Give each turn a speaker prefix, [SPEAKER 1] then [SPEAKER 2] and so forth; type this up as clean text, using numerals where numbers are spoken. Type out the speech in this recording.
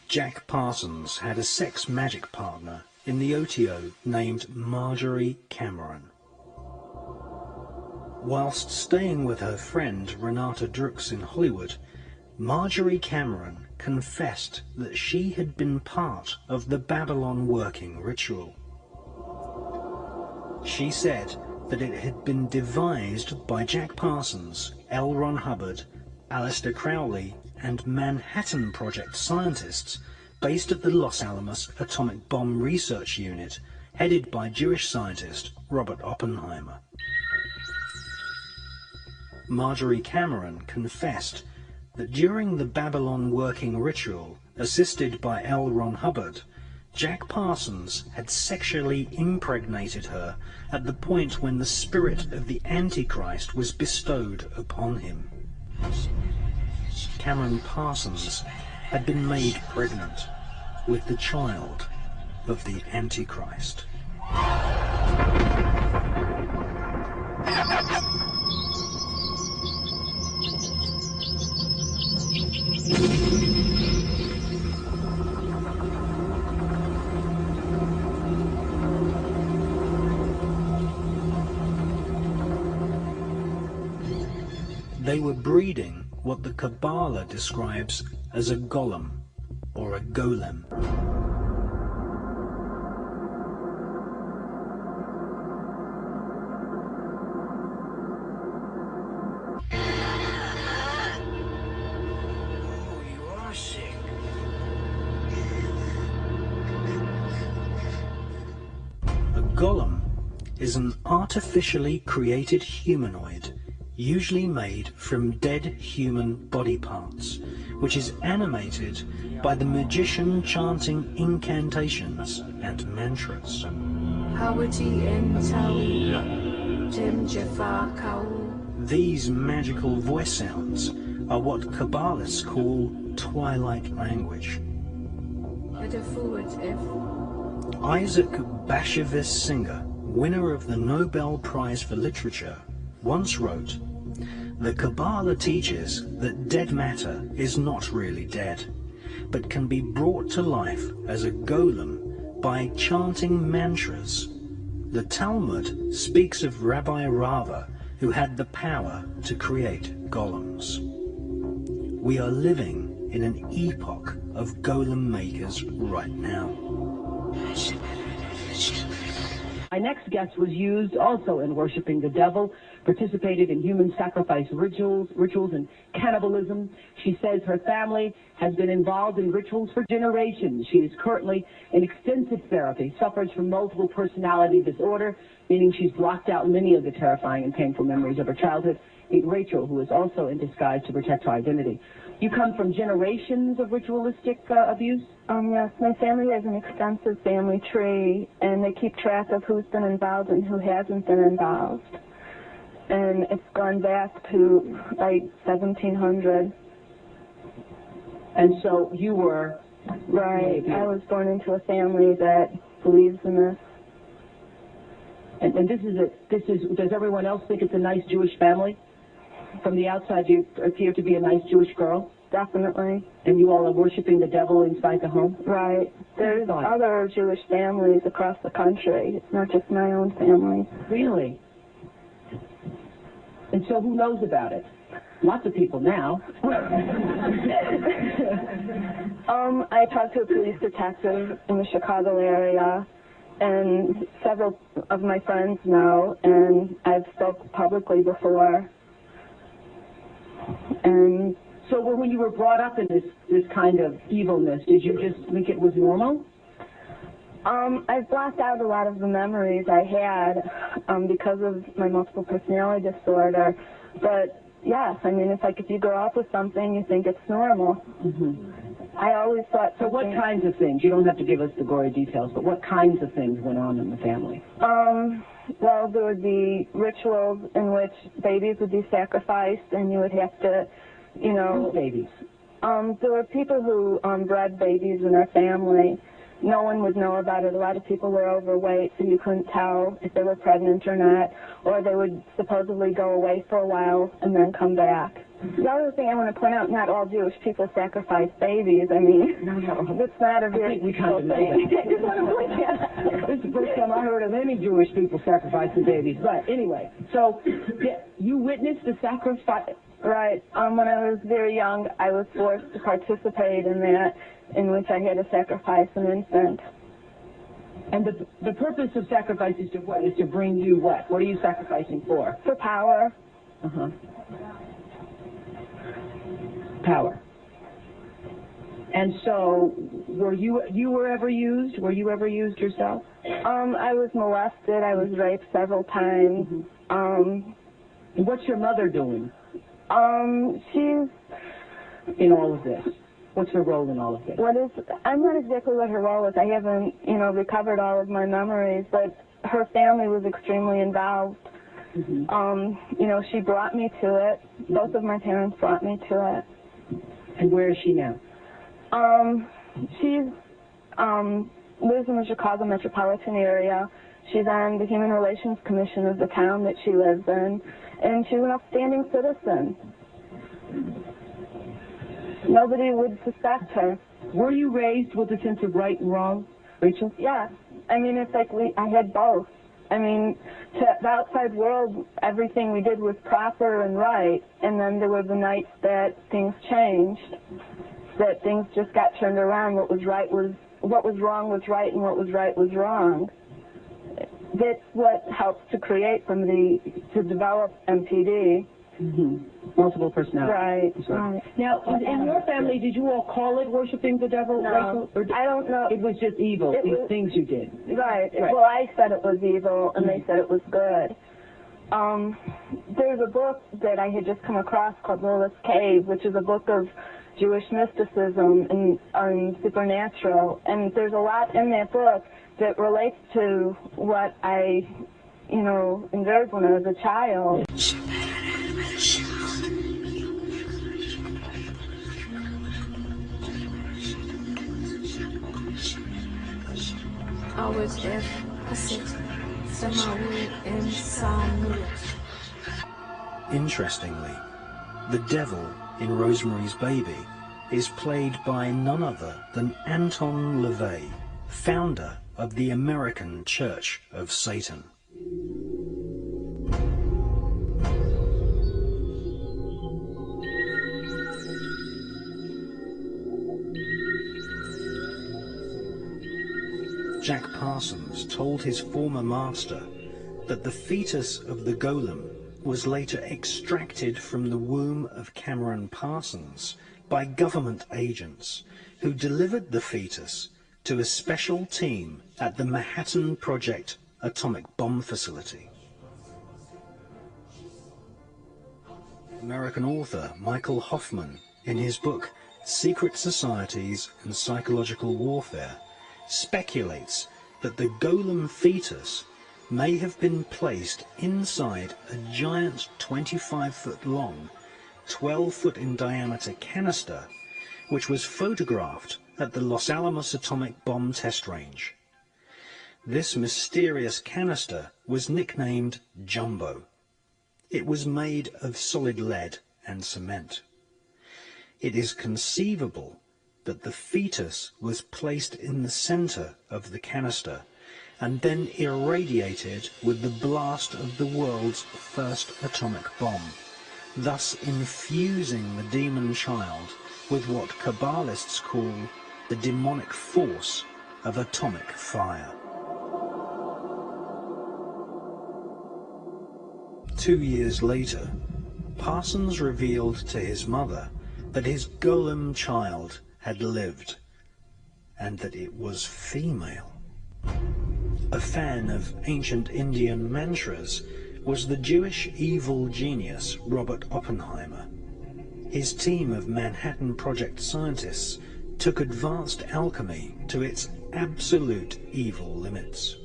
[SPEAKER 1] Jack Parsons had a sex magic partner in the OTO named Marjorie Cameron. Whilst staying with her friend Renata Drux in Hollywood, Marjorie Cameron confessed that she had been part of the Babylon working ritual. She said that it had been devised by Jack Parsons, L. Ron Hubbard, Aleister Crowley, and Manhattan Project scientists based at the Los Alamos Atomic Bomb Research Unit, headed by Jewish scientist Robert Oppenheimer. Marjorie Cameron confessed that during the Babylon working ritual, assisted by L. Ron Hubbard, Jack Parsons had sexually impregnated her at the point when the spirit of the Antichrist was bestowed upon him. Cameron Parsons had been made pregnant with the child of the Antichrist. They were breeding what the Kabbalah describes as a golem, or a golem.
[SPEAKER 2] Oh, you are sick.
[SPEAKER 1] A golem is an artificially created humanoid, usually made from dead human body parts, which is animated by the magician chanting incantations and mantras. These magical voice sounds are what Kabbalists call twilight language. Isaac Bashevis Singer, winner of the Nobel Prize for Literature, once wrote, "The Kabbalah teaches that dead matter is not really dead, but can be brought to life as a golem by chanting mantras. The Talmud speaks of Rabbi Rava, who had the power to create golems. We are living in an epoch of golem makers right now."
[SPEAKER 3] My next guest was used also in worshiping the devil, participated in human sacrifice rituals and cannibalism. She says her family has been involved in rituals for generations. She is currently in extensive therapy, suffers from multiple personality disorder, meaning she's blocked out many of the terrifying and painful memories of her childhood. Meet Rachel, who is also in disguise to protect her identity. You come from generations of ritualistic abuse?
[SPEAKER 4] Yes, my family has an extensive family tree, and they keep track of who's been involved and who hasn't been involved. And it's gone back to, like, 1700.
[SPEAKER 3] And so you were...
[SPEAKER 4] Right. I was born into a family that believes in this.
[SPEAKER 3] And does everyone else think it's a nice Jewish family? From the outside, you appear to be a nice Jewish girl?
[SPEAKER 4] Definitely.
[SPEAKER 3] And you all are worshiping the devil inside the home?
[SPEAKER 4] Right. There's other Jewish families across the country. It's not just my own family.
[SPEAKER 3] Really? And so who knows about it? Lots of people now.
[SPEAKER 4] I talked to a police detective in the Chicago area, and several of my friends know, and I've spoken publicly before. And
[SPEAKER 3] so when you were brought up in this kind of evilness, did you just think it was normal?
[SPEAKER 4] I've blocked out a lot of the memories I had because of my multiple personality disorder. But yes, I mean, it's like if you grow up with something, you think it's normal.
[SPEAKER 3] Mm-hmm.
[SPEAKER 4] I always thought.
[SPEAKER 3] So what kinds of things? You don't have to give us the gory details, but what kinds of things went on in the family?
[SPEAKER 4] Well, there would be rituals in which babies would be sacrificed, and you would have to, you know...
[SPEAKER 3] Whose babies?
[SPEAKER 4] There were people who bred babies in our family, no one would know about it. A lot of people were overweight, so you couldn't tell if they were pregnant or not, or they would supposedly go away for a while and then come back. The other thing I want to point out, not all Jewish people sacrifice babies. I mean, it's not a very peaceful thing.
[SPEAKER 3] This is the first time I heard of any Jewish people sacrificing babies. But anyway, so you witnessed the sacrifice.
[SPEAKER 4] Right. When I was very young, I was forced to participate in that, in which I had to sacrifice an infant.
[SPEAKER 3] And the purpose of sacrifice is to what? Is to bring you what? What are you sacrificing for?
[SPEAKER 4] For power.
[SPEAKER 3] Uh-huh. Power. And so, were you ever used? Were you ever used yourself?
[SPEAKER 4] I was molested. I was raped several times.
[SPEAKER 3] Mm-hmm. And what's your mother doing?
[SPEAKER 4] She's
[SPEAKER 3] in all of this. What's her role in all of this?
[SPEAKER 4] I'm not exactly what her role is. I haven't, recovered all of my memories, but her family was extremely involved. Mm-hmm. She brought me to it. Both of my parents brought me to it.
[SPEAKER 3] And where is she now?
[SPEAKER 4] She lives in the Chicago metropolitan area. She's on the Human Relations Commission of the town that she lives in, and she's an upstanding citizen. Nobody would suspect her.
[SPEAKER 3] Were you raised with a sense of right and wrong, Rachel?
[SPEAKER 4] Yeah. I mean, it's like I had both. I mean, to the outside world, everything we did was proper and right, and then there were the nights that things changed, that things just got turned around. What was wrong was right, and what was right was wrong. That's what helps to create to develop MPD.
[SPEAKER 3] Mm-hmm. Multiple personalities.
[SPEAKER 4] Right.
[SPEAKER 3] Now, in your family, did you all call it worshiping the devil?
[SPEAKER 4] No,
[SPEAKER 3] or
[SPEAKER 4] I don't know.
[SPEAKER 3] It was just evil, these things you did.
[SPEAKER 4] Right. Well, I said it was evil, and they said it was good. There's a book that I had just come across called Lilith's Cave, which is a book of Jewish mysticism and supernatural, and there's a lot in that book that relates to what I, endured when I was a child.
[SPEAKER 1] Interestingly, the devil in Rosemary's Baby is played by none other than Anton LaVey, founder of the American Church of Satan. Jack Parsons told his former master that the fetus of the golem was later extracted from the womb of Cameron Parsons by government agents who delivered the fetus to a special team at the Manhattan Project atomic bomb facility. American author Michael Hoffman, in his book Secret Societies and Psychological Warfare, speculates that the golem fetus may have been placed inside a giant 25-foot long, 12-foot in diameter canister, which was photographed at the Los Alamos atomic bomb test range. This mysterious canister was nicknamed Jumbo. It was made of solid lead and cement. It is conceivable that the fetus was placed in the center of the canister and then irradiated with the blast of the world's first atomic bomb, thus infusing the demon child with what Kabbalists call the demonic force of atomic fire. 2 years later, Parsons revealed to his mother that his golem child had lived, and that it was female. A fan of ancient Indian mantras was the Jewish evil genius Robert Oppenheimer. His team of Manhattan Project scientists took advanced alchemy to its absolute evil limits.